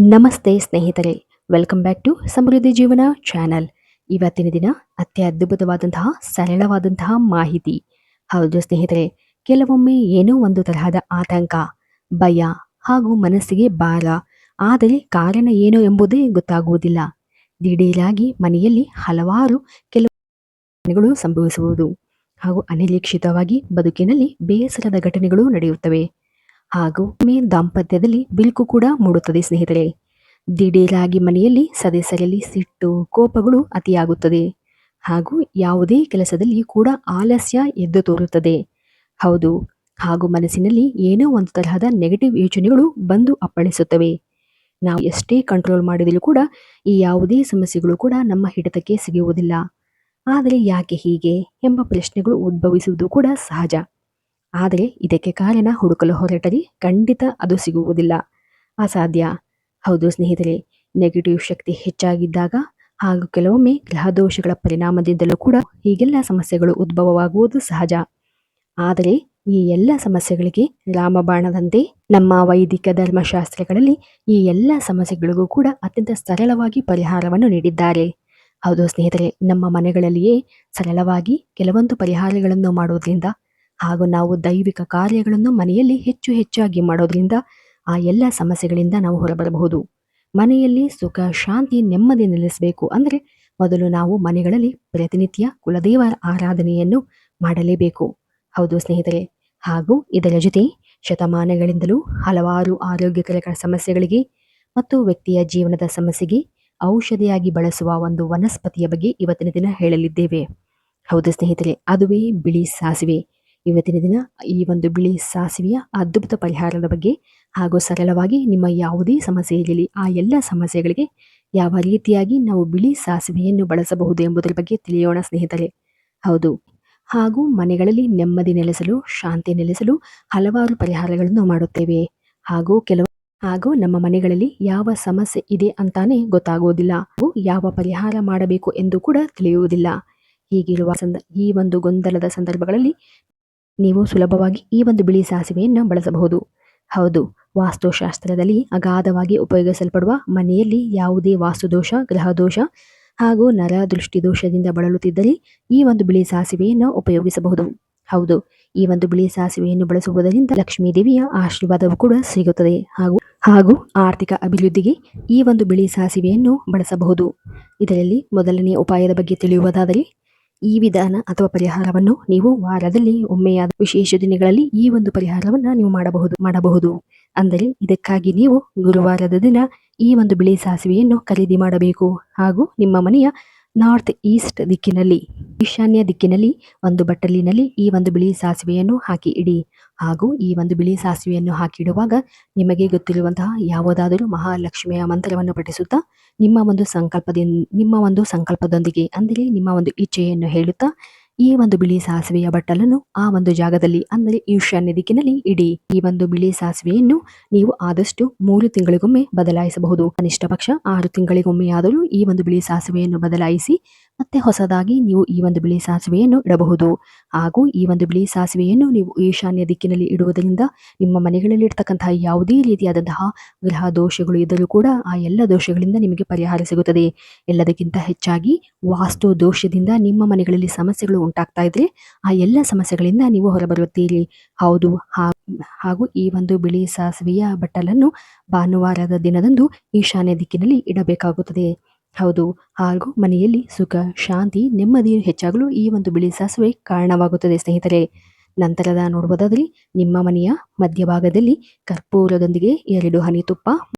ನಮಸ್ತೆ ಸ್ನೇಹಿತರೆ, welcome back to ಸಮೃದ್ಧಿ ಜೀವನ ಚಾನಲ್. ಇವತ್ತಿನ ದಿನ ಅತ್ಯದ್ಭುತವಾದಂತಹ ಸರಳವಾದಂತಹ ಮಾಹಿತಿ. ಹೌದು ಸ್ನೇಹಿತರೆ, ಕೆಲವೊಮ್ಮೆ ಏನೋ ಒಂದು ತರಹದ ಆತಂಕ, ಭಯ ಹಾಗೂ ಮನಸ್ಸಿಗೆ ಭಾರ, ಆದರೆ ಕಾರಣ ಏನು ಎಂಬುದೇ ಗೊತ್ತಾಗುವುದಿಲ್ಲ. ದಿಢೀರಾಗಿ ಮನೆಯಲ್ಲಿ ಹಲವಾರು ಕೆಲವು ಘಟನೆಗಳು ಸಂಭವಿಸುವುದು ಹಾಗೂ ಅನಿರೀಕ್ಷಿತವಾಗಿ ಬದುಕಿನಲ್ಲಿ ಬೇಸರದ ಘಟನೆಗಳು ನಡೆಯುತ್ತವೆ. ಹಾಗೂ ದಾಂಪತ್ಯದಲ್ಲಿ ಬಿರುಕು ಕೂಡ ಮೂಡುತ್ತದೆ ಸ್ನೇಹಿತರೆ. ದಿಢೀರಾಗಿ ಮನೆಯಲ್ಲಿ ಸದಸ್ಯರಲ್ಲಿ ಸಿಟ್ಟು, ಕೋಪಗಳು ಅತಿಯಾಗುತ್ತದೆ ಹಾಗೂ ಯಾವುದೇ ಕೆಲಸದಲ್ಲಿ ಕೂಡ ಆಲಸ್ಯ ಎದ್ದು ತೋರುತ್ತದೆ. ಹೌದು, ಹಾಗೂ ಮನಸ್ಸಿನಲ್ಲಿ ಏನೋ ಒಂದು ತರಹದ ನೆಗೆಟಿವ್ ಯೋಚನೆಗಳು ಬಂದು ಅಪ್ಪಳಿಸುತ್ತವೆ. ನಾವು ಎಷ್ಟೇ ಕಂಟ್ರೋಲ್ ಮಾಡಿದರೂ ಕೂಡ ಈ ಯಾವುದೇ ಸಮಸ್ಯೆಗಳು ಕೂಡ ನಮ್ಮ ಹಿಡಿತಕ್ಕೆ ಸಿಗುವುದಿಲ್ಲ. ಆದರೆ ಯಾಕೆ ಹೀಗೆ ಎಂಬ ಪ್ರಶ್ನೆಗಳು ಉದ್ಭವಿಸುವುದು ಕೂಡ ಸಹಜ. ಆದರೆ ಇದಕ್ಕೆ ಕಾರಣ ಹುಡುಕಲು ಹೊರಟರೆ ಖಂಡಿತ ಅದು ಸಿಗುವುದಿಲ್ಲ, ಅಸಾಧ್ಯ. ಹೌದು ಸ್ನೇಹಿತರೆ, ನೆಗೆಟಿವ್ ಶಕ್ತಿ ಹೆಚ್ಚಾಗಿದ್ದಾಗ ಹಾಗೂ ಕೆಲವೊಮ್ಮೆ ಗ್ರಹದೋಷಗಳ ಪರಿಣಾಮದಿಂದಲೂ ಕೂಡ ಹೀಗೆಲ್ಲ ಸಮಸ್ಯೆಗಳು ಉದ್ಭವವಾಗುವುದು ಸಹಜ. ಆದರೆ ಈ ಎಲ್ಲ ಸಮಸ್ಯೆಗಳಿಗೆ ರಾಮಬಾಣದಂತೆ ನಮ್ಮ ವೈದಿಕ ಧರ್ಮಶಾಸ್ತ್ರಗಳಲ್ಲಿ ಈ ಎಲ್ಲ ಸಮಸ್ಯೆಗಳಿಗೂ ಕೂಡ ಅತ್ಯಂತ ಸರಳವಾಗಿ ಪರಿಹಾರವನ್ನು ನೀಡಿದ್ದಾರೆ. ಹೌದು ಸ್ನೇಹಿತರೆ, ನಮ್ಮ ಮನೆಗಳಲ್ಲಿಯೇ ಸರಳವಾಗಿ ಕೆಲವೊಂದು ಪರಿಹಾರಗಳನ್ನು ಮಾಡುವುದರಿಂದ ಹಾಗೂ ನಾವು ದೈವಿಕ ಕಾರ್ಯಗಳನ್ನು ಮನೆಯಲ್ಲಿ ಹೆಚ್ಚಾಗಿ ಮಾಡೋದ್ರಿಂದ ಆ ಎಲ್ಲ ಸಮಸ್ಯೆಗಳಿಂದ ನಾವು ಹೊರಬರಬಹುದು. ಮನೆಯಲ್ಲಿ ಸುಖ, ಶಾಂತಿ, ನೆಮ್ಮದಿ ನೆಲೆಸಬೇಕು ಅಂದರೆ ಮೊದಲು ನಾವು ಮನೆಗಳಲ್ಲಿ ಪ್ರತಿನಿತ್ಯ ಕುಲದೇವರ ಆರಾಧನೆಯನ್ನು ಮಾಡಲೇಬೇಕು. ಹೌದು ಸ್ನೇಹಿತರೆ, ಹಾಗೂ ಇದರ ಜೊತೆ ಶತಮಾನಗಳಿಂದಲೂ ಹಲವಾರು ಆರೋಗ್ಯಕರ ಸಮಸ್ಯೆಗಳಿಗೆ ಮತ್ತು ವ್ಯಕ್ತಿಯ ಜೀವನದ ಸಮಸ್ಯೆಗೆ ಔಷಧಿಯಾಗಿ ಬಳಸುವ ಒಂದು ವನಸ್ಪತಿಯ ಬಗ್ಗೆ ಇವತ್ತಿನ ದಿನ ಹೇಳಲಿದ್ದೇವೆ. ಹೌದು ಸ್ನೇಹಿತರೆ, ಅದುವೇ ಬಿಳಿ ಸಾಸಿವೆ. ಇವತ್ತಿನ ದಿನ ಈ ಒಂದು ಬಿಳಿ ಸಾಸಿವೆಯ ಅದ್ಭುತ ಪರಿಹಾರದ ಬಗ್ಗೆ ಹಾಗೂ ಸರಳವಾಗಿ ನಿಮ್ಮ ಯಾವುದೇ ಸಮಸ್ಯೆ ಇರಲಿ ಆ ಎಲ್ಲ ಸಮಸ್ಯೆಗಳಿಗೆ ಯಾವ ರೀತಿಯಾಗಿ ನಾವು ಬಿಳಿ ಸಾಸಿವೆಯನ್ನು ಬಳಸಬಹುದು ಎಂಬುದರ ಬಗ್ಗೆ ತಿಳಿಯೋಣ ಸ್ನೇಹಿತರೆ. ಹೌದು, ಹಾಗೂ ಮನೆಗಳಲ್ಲಿ ನೆಮ್ಮದಿ ನೆಲೆಸಲು, ಶಾಂತಿ ನೆಲೆಸಲು ಹಲವಾರು ಪರಿಹಾರಗಳನ್ನು ಮಾಡುತ್ತೇವೆ. ಹಾಗೂ ನಮ್ಮ ಮನೆಗಳಲ್ಲಿ ಯಾವ ಸಮಸ್ಯೆ ಇದೆ ಅಂತಾನೆ ಗೊತ್ತಾಗುವುದಿಲ್ಲ, ಯಾವ ಪರಿಹಾರ ಮಾಡಬೇಕು ಎಂದು ಕೂಡ ತಿಳಿಯುವುದಿಲ್ಲ. ಹೀಗಿರುವ ಈ ಒಂದು ಗೊಂದಲದ ಸಂದರ್ಭಗಳಲ್ಲಿ ನೀವು ಸುಲಭವಾಗಿ ಈ ಒಂದು ಬಿಳಿ ಸಾಸಿವೆಯನ್ನು ಬಳಸಬಹುದು. ಹೌದು, ವಾಸ್ತುಶಾಸ್ತ್ರದಲ್ಲಿ ಅಗಾಧವಾಗಿ ಉಪಯೋಗಿಸಲ್ಪಡುವ ಮನೆಯಲ್ಲಿ ಯಾವುದೇ ವಾಸ್ತುದೋಷ, ಗ್ರಹದೋಷ ಹಾಗೂ ನರ ದೃಷ್ಟಿ ದೋಷದಿಂದ ಬಳಲುತ್ತಿದ್ದರೆ ಈ ಒಂದು ಬಿಳಿ ಸಾಸಿವೆಯನ್ನು ಉಪಯೋಗಿಸಬಹುದು. ಹೌದು, ಈ ಒಂದು ಬಿಳಿ ಸಾಸಿವೆಯನ್ನು ಬಳಸುವುದರಿಂದ ಲಕ್ಷ್ಮೀ ದೇವಿಯ ಆಶೀರ್ವಾದವೂ ಕೂಡ ಸಿಗುತ್ತದೆ ಹಾಗೂ ಆರ್ಥಿಕ ಅಭಿವೃದ್ಧಿಗೆ ಈ ಒಂದು ಬಿಳಿ ಸಾಸಿವೆಯನ್ನು ಬಳಸಬಹುದು. ಇದರಲ್ಲಿ ಮೊದಲನೆಯ ಉಪಾಯದ ಬಗ್ಗೆ ತಿಳಿಯುವುದಾದರೆ, ಈ ವಿಧಾನ ಅಥವಾ ಪರಿಹಾರವನ್ನು ನೀವು ವಾರದಲ್ಲಿ ಒಮ್ಮೆಯಾದ ವಿಶೇಷ ದಿನಗಳಲ್ಲಿ ಈ ಒಂದು ಪರಿಹಾರವನ್ನು ನೀವು ಮಾಡಬಹುದು. ಅಂದರೆ ಇದಕ್ಕಾಗಿ ನೀವು ಗುರುವಾರದ ದಿನ ಈ ಒಂದು ಬಿಳಿ ಸಾಸಿವೆಯನ್ನು ಖರೀದಿ ಮಾಡಬೇಕು ಹಾಗೂ ನಿಮ್ಮ ಮನೆಯ ನಾರ್ತ್ ಈಸ್ಟ್ ದಿಕ್ಕಿನಲ್ಲಿ, ಈಶಾನ್ಯ ದಿಕ್ಕಿನಲ್ಲಿ ಒಂದು ಬಟ್ಟಲಿನಲ್ಲಿ ಈ ಒಂದು ಬಿಳಿ ಸಾಸಿವೆಯನ್ನು ಹಾಕಿ ಇಡಿ. ಹಾಗೂ ಈ ಒಂದು ಬಿಳಿ ಸಾಸಿವೆಯನ್ನು ಹಾಕಿಡುವಾಗ ನಿಮಗೆ ಗೊತ್ತಿರುವಂತಹ ಯಾವುದಾದರೂ ಮಹಾಲಕ್ಷ್ಮಿಯ ಮಂತ್ರವನ್ನು ಪಠಿಸುತ್ತಾ ನಿಮ್ಮ ಒಂದು ಸಂಕಲ್ಪದೊಂದಿಗೆ ಅಂದರೆ ನಿಮ್ಮ ಒಂದು ಇಚ್ಛೆಯನ್ನು ಹೇಳುತ್ತಾ ಈ ಒಂದು ಬಿಳಿ ಸಾಸಿವೆಯ ಬಟ್ಟಲನ್ನು ಆ ಒಂದು ಜಾಗದಲ್ಲಿ ಅಂದರೆ ಈಶಾನ್ಯ ದಿಕ್ಕಿನಲ್ಲಿ ಇಡಿ. ಈ ಒಂದು ಬಿಳಿ ಸಾಸಿವೆಯನ್ನು ನೀವು ಆದಷ್ಟು 3 ತಿಂಗಳಿಗೊಮ್ಮೆ ಬದಲಾಯಿಸಬಹುದು. ಕನಿಷ್ಠ ಪಕ್ಷ 6 ತಿಂಗಳಿಗೊಮ್ಮೆಯಾದರೂ ಈ ಒಂದು ಬಿಳಿ ಸಾಸಿವೆಯನ್ನು ಬದಲಾಯಿಸಿ ಮತ್ತೆ ಹೊಸದಾಗಿ ನೀವು ಈ ಒಂದು ಬಿಳಿ ಸಾಸಿವೆಯನ್ನು ಇಡಬಹುದು. ಹಾಗೂ ಈ ಒಂದು ಬಿಳಿ ಸಾಸಿವೆಯನ್ನು ನೀವು ಈಶಾನ್ಯ ದಿಕ್ಕಿನಲ್ಲಿ ಇಡುವುದರಿಂದ ನಿಮ್ಮ ಮನೆಗಳಲ್ಲಿ ಇರ್ತಕ್ಕಂತಹ ಯಾವುದೇ ರೀತಿಯಾದಂತಹ ಗ್ರಹ ದೋಷಗಳು ಇದ್ದರೂ ಕೂಡ ಆ ಎಲ್ಲ ದೋಷಗಳಿಂದ ನಿಮಗೆ ಪರಿಹಾರ ಸಿಗುತ್ತದೆ. ಎಲ್ಲದಕ್ಕಿಂತ ಹೆಚ್ಚಾಗಿ ವಾಸ್ತು ದೋಷದಿಂದ ನಿಮ್ಮ ಮನೆಗಳಲ್ಲಿ ಸಮಸ್ಯೆಗಳು ಉಂಟಾಗ್ತಾ ಇದ್ರೆ ಆ ಎಲ್ಲ ಸಮಸ್ಯೆಗಳಿಂದ ನೀವು ಹೊರಬರುತ್ತೀರಿ. ಹೌದು, ಹಾಗೂ ಈ ಒಂದು ಬಿಳಿ ಸಾಸಿವೆಯ ಬಟ್ಟಲನ್ನು ಭಾನುವಾರದ ದಿನದಂದು ಈಶಾನ್ಯ ದಿಕ್ಕಿನಲ್ಲಿ ಇಡಬೇಕಾಗುತ್ತದೆ. ಹೌದು, ಹಾಗೂ ಮನೆಯಲ್ಲಿ ಸುಖ, ಶಾಂತಿ, ನೆಮ್ಮದಿ ಹೆಚ್ಚಾಗಲು ಈ ಒಂದು ಬಿಳಿ ಸಾಸಿವೆ ಕಾರಣವಾಗುತ್ತದೆ ಸ್ನೇಹಿತರೆ. ನಂತರದ ನೋಡುವುದಾದರೆ, ನಿಮ್ಮ ಮನೆಯ ಮಧ್ಯಭಾಗದಲ್ಲಿ ಕರ್ಪೂರದೊಂದಿಗೆ 2 ಹನಿ ತುಪ್ಪ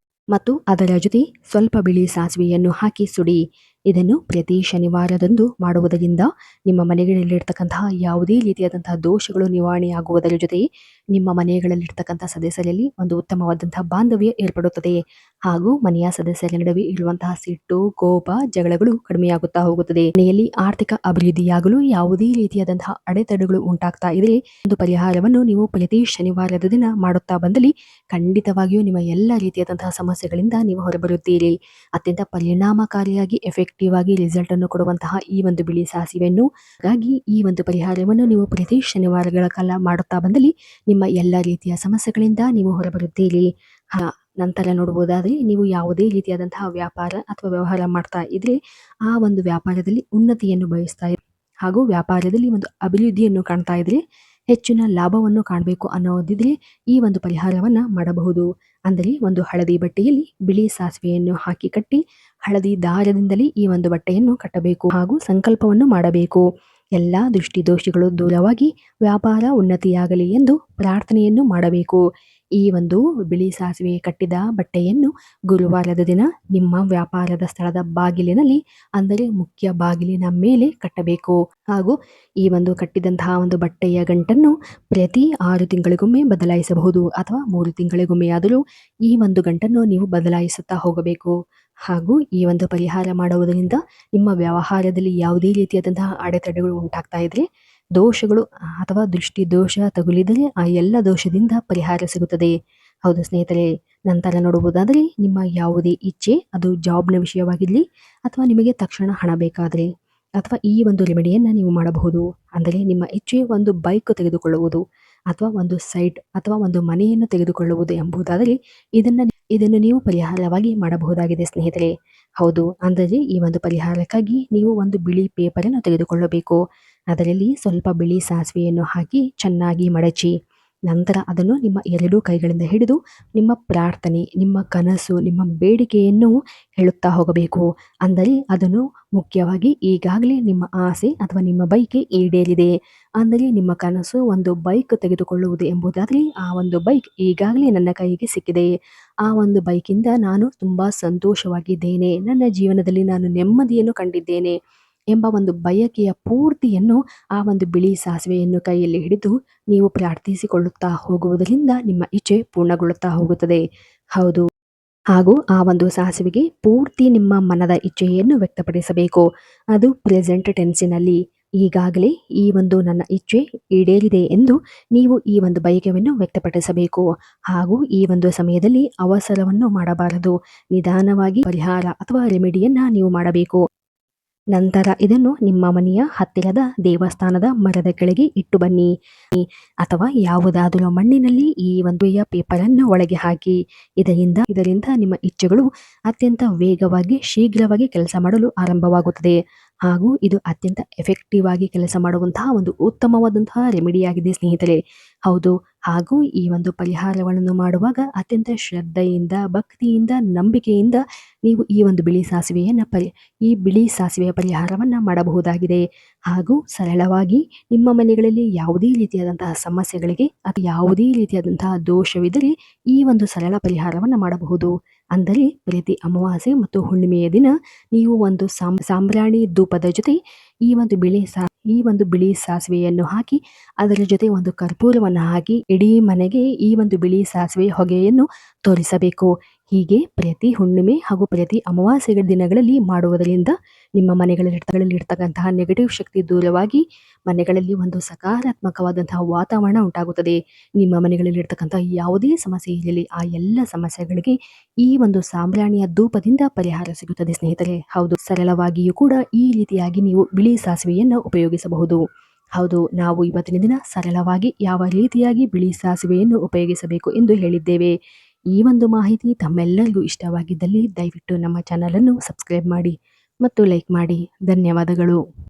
ಮತ್ತು ಅದರ ಜೊತೆ ಸ್ವಲ್ಪ ಬಿಳಿ ಸಾಸಿವೆಯನ್ನು ಹಾಕಿ ಸುಡಿ. ಇದನ್ನು ಪ್ರತಿ ಶನಿವಾರದಂದು ಮಾಡುವುದರಿಂದ ನಿಮ್ಮ ಮನೆಗಳಲ್ಲಿರ್ತಕ್ಕಂತಹ ಯಾವುದೇ ರೀತಿಯಾದಂತಹ ದೋಷಗಳು ನಿವಾರಣೆಯಾಗುವುದರ ಜೊತೆ ನಿಮ್ಮ ಮನೆಗಳಲ್ಲಿರ್ತಕ್ಕಂತಹ ಸದಸ್ಯರಲ್ಲಿ ಒಂದು ಉತ್ತಮವಾದಂತಹ ಬಾಂಧವ್ಯ ಏರ್ಪಡುತ್ತದೆ ಹಾಗೂ ಮನೆಯ ಸದಸ್ಯರ ನಡುವೆ ಇರುವಂತಹ ಸಿಟ್ಟು, ಕೋಪ, ಜಗಳಗಳು ಕಡಿಮೆಯಾಗುತ್ತಾ ಹೋಗುತ್ತದೆ. ಮನೆಯಲ್ಲಿ ಆರ್ಥಿಕ ಅಭಿವೃದ್ಧಿಯಾಗಲು ಯಾವುದೇ ರೀತಿಯಾದಂತಹ ಅಡೆತಡೆಗಳು ಉಂಟಾಗ್ತಾ ಇದ್ರೆ ಒಂದು ಪರಿಹಾರವನ್ನು ನೀವು ಪ್ರತಿ ಶನಿವಾರದ ದಿನ ಮಾಡುತ್ತಾ ಬಂದಲ್ಲಿ ಖಂಡಿತವಾಗಿಯೂ ನಿಮ್ಮ ಎಲ್ಲ ರೀತಿಯಾದಂತಹ ಸಮಸ್ಯೆಗಳಿಂದ ನೀವು ಹೊರಬರುತ್ತೀರಿ. ಅತ್ಯಂತ ಪರಿಣಾಮಕಾರಿಯಾಗಿ ಎಫೆಕ್ಟಿವ್ ಆಗಿ ರಿಸಲ್ಟ್ ಅನ್ನು ಕೊಡುವಂತಹ ಈ ಒಂದು ಬಿಳಿ ಸಾಸಿವೆಯನ್ನು ಹಾಗಾಗಿ ಈ ಒಂದು ಪರಿಹಾರವನ್ನು ನೀವು ಪ್ರತಿ ಶನಿವಾರಗಳ ಕಾಲ ಮಾಡುತ್ತಾ ಬಂದಲ್ಲಿ ನಿಮ್ಮ ಎಲ್ಲ ರೀತಿಯ ಸಮಸ್ಯೆಗಳಿಂದ ನೀವು ಹೊರಬರುತ್ತೀರಿ. ನಂತರ ನೋಡ್ಬೋದಾದ್ರೆ ನೀವು ಯಾವುದೇ ರೀತಿಯಾದಂತಹ ವ್ಯಾಪಾರ ಅಥವಾ ವ್ಯವಹಾರ ಮಾಡ್ತಾ ಇದ್ರೆ ಆ ಒಂದು ವ್ಯಾಪಾರದಲ್ಲಿ ಉನ್ನತಿಯನ್ನು ಬಯಸ್ತಾ ಇದ್ರೆ ಹಾಗೂ ವ್ಯಾಪಾರದಲ್ಲಿ ಒಂದು ಅಭಿವೃದ್ಧಿಯನ್ನು ಕಾಣ್ತಾ ಇದ್ರೆ ಹೆಚ್ಚಿನ ಲಾಭವನ್ನು ಕಾಣಬೇಕು ಅನ್ನೋದಿದ್ರೆ ಈ ಒಂದು ಪರಿಹಾರವನ್ನ ಮಾಡಬಹುದು. ಅಂದರೆ ಒಂದು ಹಳದಿ ಬಟ್ಟೆಯಲ್ಲಿ ಬಿಳಿ ಸಾಸಿವೆಯನ್ನು ಹಾಕಿ ಕಟ್ಟಿ ಹಳದಿ ದಾರದಿಂದಲೇ ಈ ಒಂದು ಬಟ್ಟೆಯನ್ನು ಕಟ್ಟಬೇಕು ಹಾಗೂ ಸಂಕಲ್ಪವನ್ನು ಮಾಡಬೇಕು. ಎಲ್ಲಾ ದೃಷ್ಟಿ ದೋಷಗಳು ದೂರವಾಗಿ ವ್ಯಾಪಾರ ಉನ್ನತಿಯಾಗಲಿ ಎಂದು ಪ್ರಾರ್ಥನೆಯನ್ನು ಮಾಡಬೇಕು. ಈ ಒಂದು ಬಿಳಿ ಸಾಸಿವೆ ಕಟ್ಟಿದ ಬಟ್ಟೆಯನ್ನು ಗುರುವಾರದ ದಿನ ನಿಮ್ಮ ವ್ಯಾಪಾರದ ಸ್ಥಳದ ಬಾಗಿಲಿನಲ್ಲಿ ಅಂದರೆ ಮುಖ್ಯ ಬಾಗಿಲಿನ ಮೇಲೆ ಕಟ್ಟಬೇಕು. ಹಾಗೂ ಈ ಒಂದು ಕಟ್ಟಿದಂತಹ ಒಂದು ಬಟ್ಟೆಯ ಗಂಟನ್ನು ಪ್ರತಿ 6 ತಿಂಗಳಿಗೊಮ್ಮೆ ಬದಲಾಯಿಸಬಹುದು ಅಥವಾ 3 ತಿಂಗಳಿಗೊಮ್ಮೆ ಆದರೂ ಈ ಒಂದು ಗಂಟನ್ನು ನೀವು ಬದಲಾಯಿಸುತ್ತಾ ಹೋಗಬೇಕು. ಹಾಗೂ ಈ ಒಂದು ಪರಿಹಾರ ಮಾಡುವುದರಿಂದ ನಿಮ್ಮ ವ್ಯವಹಾರದಲ್ಲಿ ಯಾವುದೇ ರೀತಿಯಾದಂತಹ ಅಡೆತಡೆಗಳು ಉಂಟಾಗ್ತಾ ಇದ್ರೆ ದೋಷಗಳು ಅಥವಾ ದೃಷ್ಟಿ ದೋಷ ತಗುಲಿದರೆ ಆ ಎಲ್ಲ ದೋಷದಿಂದ ಪರಿಹಾರ ಸಿಗುತ್ತದೆ. ಹೌದು ಸ್ನೇಹಿತರೆ, ನಂತರ ನೋಡುವುದಾದರೆ ನಿಮ್ಮ ಯಾವುದೇ ಇಚ್ಛೆ ಅದು ಜಾಬ್ನ ವಿಷಯವಾಗಿರಲಿ ಅಥವಾ ನಿಮಗೆ ತಕ್ಷಣ ಹಣ ಬೇಕಾದರೆ ಅಥವಾ ಈ ಒಂದು ರೆಮಿಡಿಯನ್ನು ನೀವು ಮಾಡಬಹುದು. ಅಂದರೆ ನಿಮ್ಮ ಇಚ್ಛೆ ಒಂದು ಬೈಕ್ ತೆಗೆದುಕೊಳ್ಳುವುದು ಅಥವಾ ಒಂದು ಸೈಟ್ ಅಥವಾ ಒಂದು ಮನೆಯನ್ನು ತೆಗೆದುಕೊಳ್ಳುವುದು ಎಂಬುದಾದರೆ ಇದನ್ನು ನೀವು ಪರಿಹಾರವಾಗಿ ಮಾಡಬಹುದಾಗಿದೆ ಸ್ನೇಹಿತರೆ. ಹೌದು, ಅಂದರೆ ಈ ಒಂದು ಪರಿಹಾರಕ್ಕಾಗಿ ನೀವು ಒಂದು ಬಿಳಿ ಪೇಪರನ್ನು ತೆಗೆದುಕೊಳ್ಳಬೇಕು. ಅದರಲ್ಲಿ ಸ್ವಲ್ಪ ಬಿಳಿ ಸಾಸಿವೆಯನ್ನು ಹಾಕಿ ಚೆನ್ನಾಗಿ ಮಡಚಿ ನಂತರ ಅದನ್ನು ನಿಮ್ಮ 2 ಕೈಗಳಿಂದ ಹಿಡಿದು ನಿಮ್ಮ ಪ್ರಾರ್ಥನೆ, ನಿಮ್ಮ ಕನಸು, ನಿಮ್ಮ ಬೇಡಿಕೆಯನ್ನು ಹೇಳುತ್ತಾ ಹೋಗಬೇಕು. ಅಂದರೆ ಅದನ್ನು ಮುಖ್ಯವಾಗಿ ಈಗಾಗಲೇ ನಿಮ್ಮ ಆಸೆ ಅಥವಾ ನಿಮ್ಮ ಬೈಕೆ ಈಡೇರಿದೆ. ಅಂದರೆ ನಿಮ್ಮ ಕನಸು ಒಂದು ಬೈಕ್ ತೆಗೆದುಕೊಳ್ಳುವುದು ಎಂಬುದಾದರೆ ಆ ಒಂದು ಬೈಕ್ ಈಗಾಗಲೇ ನನ್ನ ಕೈಗೆ ಸಿಕ್ಕಿದೆ. ಆ ಒಂದು ಬೈಕಿಂದ ನಾನು ತುಂಬಾ ಸಂತೋಷವಾಗಿದ್ದೇನೆ. ನನ್ನ ಜೀವನದಲ್ಲಿ ನಾನು ನೆಮ್ಮದಿಯನ್ನು ಕಂಡಿದ್ದೇನೆ ಎಂಬ ಒಂದು ಬಯಕೆಯ ಪೂರ್ತಿಯನ್ನು ಆ ಒಂದು ಬಿಳಿ ಸಾಸಿವೆಯನ್ನು ಕೈಯಲ್ಲಿ ಹಿಡಿದು ನೀವು ಪ್ರಾರ್ಥಿಸಿಕೊಳ್ಳುತ್ತಾ ಹೋಗುವುದರಿಂದ ನಿಮ್ಮ ಇಚ್ಛೆ ಪೂರ್ಣಗೊಳ್ಳುತ್ತಾ ಹೋಗುತ್ತದೆ. ಹೌದು, ಹಾಗೂ ಆ ಒಂದು ಸಾಸಿವೆಗೆ ಪೂರ್ತಿ ನಿಮ್ಮ ಮನದ ಇಚ್ಛೆಯನ್ನು ವ್ಯಕ್ತಪಡಿಸಬೇಕು. ಅದು ಪ್ರೆಸೆಂಟ್ ಟೆನ್ಸಿನಲ್ಲಿ ಈಗಾಗಲೇ ಈ ಒಂದು ನನ್ನ ಇಚ್ಛೆ ಈಡೇರಿದೆ ಎಂದು ನೀವು ಈ ಒಂದು ಬಯಕೆಯನ್ನು ವ್ಯಕ್ತಪಡಿಸಬೇಕು. ಹಾಗೂ ಈ ಒಂದು ಸಮಯದಲ್ಲಿ ಅವಸರವನ್ನು ಮಾಡಬಾರದು. ನಿಧಾನವಾಗಿ ಪರಿಹಾರ ಅಥವಾ ರೆಮಿಡಿಯನ್ನ ನೀವು ಮಾಡಬೇಕು. ನಂತರ ಇದನ್ನು ನಿಮ್ಮ ಮನೆಯ ಹತ್ತಿರದ ದೇವಸ್ಥಾನದ ಮರದ ಕೆಳಗೆ ಇಟ್ಟು ಬನ್ನಿ ಅಥವಾ ಯಾವುದಾದರೂ ಮಣ್ಣಿನಲ್ಲಿ ಈ ಒಂದು ಪೇಪರನ್ನು ಒಳಗೆ ಹಾಕಿ. ಇದರಿಂದ ನಿಮ್ಮ ಇಚ್ಛೆಗಳು ಅತ್ಯಂತ ವೇಗವಾಗಿ ಶೀಘ್ರವಾಗಿ ಕೆಲಸ ಮಾಡಲು ಆರಂಭವಾಗುತ್ತದೆ. ಹಾಗೂ ಇದು ಅತ್ಯಂತ ಎಫೆಕ್ಟಿವ್ ಆಗಿ ಕೆಲಸ ಮಾಡುವಂತಹ ಒಂದು ಉತ್ತಮವಾದಂತಹ ರೆಮಿಡಿಯಾಗಿದೆ ಸ್ನೇಹಿತರೆ. ಹೌದು, ಹಾಗೂ ಈ ಒಂದು ಪರಿಹಾರಗಳನ್ನು ಮಾಡುವಾಗ ಅತ್ಯಂತ ಶ್ರದ್ಧೆಯಿಂದ, ಭಕ್ತಿಯಿಂದ, ನಂಬಿಕೆಯಿಂದ ನೀವು ಈ ಒಂದು ಬಿಳಿ ಸಾಸಿವೆಯ ಪರಿಹಾರವನ್ನು ಮಾಡಬಹುದಾಗಿದೆ. ಹಾಗೂ ಸರಳವಾಗಿ ನಿಮ್ಮ ಮನೆಗಳಲ್ಲಿ ಯಾವುದೇ ರೀತಿಯಾದಂತಹ ಸಮಸ್ಯೆಗಳಿಗೆ ಅಥವಾ ಯಾವುದೇ ರೀತಿಯಾದಂತಹ ದೋಷವಿದ್ದರೆ ಈ ಒಂದು ಸರಳ ಪರಿಹಾರವನ್ನು ಮಾಡಬಹುದು. ಅಂದರೆ ಪ್ರತಿ ಅಮಾವಾಸ್ಯೆ ಮತ್ತು ಹುಣ್ಣಿಮೆಯ ದಿನ ನೀವು ಒಂದು ಸಾಂಬ್ರಾಣಿ ಧೂಪದ ಜೊತೆ ಈ ಒಂದು ಬಿಳಿ ಸಾಸಿವೆಯನ್ನು ಹಾಕಿ ಅದರ ಜೊತೆ ಒಂದು ಕರ್ಪೂರವನ್ನು ಹಾಕಿ ಇಡೀ ಮನೆಗೆ ಈ ಒಂದು ಬಿಳಿ ಸಾಸಿವೆ ಹೊಗೆಯನ್ನು ತೋರಿಸಬೇಕು. ಹೀಗೆ ಪ್ರತಿ ಹುಣ್ಣಿಮೆ ಹಾಗೂ ಪ್ರತಿ ಅಮಾವಾಸ್ಯೆಗಳ ದಿನಗಳಲ್ಲಿ ಮಾಡುವುದರಿಂದ ನಿಮ್ಮ ಮನೆಗಳಲ್ಲಿರ್ತಕ್ಕಂತಹ ನೆಗೆಟಿವ್ ಶಕ್ತಿ ದೂರವಾಗಿ ಮನೆಗಳಲ್ಲಿ ಒಂದು ಸಕಾರಾತ್ಮಕವಾದಂತಹ ವಾತಾವರಣ ಉಂಟಾಗುತ್ತದೆ. ನಿಮ್ಮ ಮನೆಗಳಲ್ಲಿರ್ತಕ್ಕಂತಹ ಯಾವುದೇ ಸಮಸ್ಯೆ ಇರಲಿ ಆ ಎಲ್ಲ ಸಮಸ್ಯೆಗಳಿಗೆ ಈ ಒಂದು ಸಾಂಬ್ರಾಣಿಯ ಧೂಪದಿಂದ ಪರಿಹಾರ ಸಿಗುತ್ತದೆ ಸ್ನೇಹಿತರೆ. ಹೌದು, ಸರಳವಾಗಿಯೂ ಕೂಡ ಈ ರೀತಿಯಾಗಿ ನೀವು ಬಿಳಿ ಸಾಸಿವೆಯನ್ನು ಉಪಯೋಗಿಸಬಹುದು. ಹೌದು, ನಾವು ಇವತ್ತಿನ ದಿನ ಸರಳವಾಗಿ ಯಾವ ರೀತಿಯಾಗಿ ಬಿಳಿ ಸಾಸಿವೆಯನ್ನು ಉಪಯೋಗಿಸಬೇಕು ಎಂದು ಹೇಳಿದ್ದೇವೆ. ಈ ಒಂದು ಮಾಹಿತಿ ತಮ್ಮೆಲ್ಲರಿಗೂ ಇಷ್ಟವಾಗಿದ್ದಲ್ಲಿ ದಯವಿಟ್ಟು ನಮ್ಮ ಚಾನಲನ್ನು ಸಬ್ಸ್ಕ್ರೈಬ್ ಮಾಡಿ ಮತ್ತು ಲೈಕ್ ಮಾಡಿ. ಧನ್ಯವಾದಗಳು.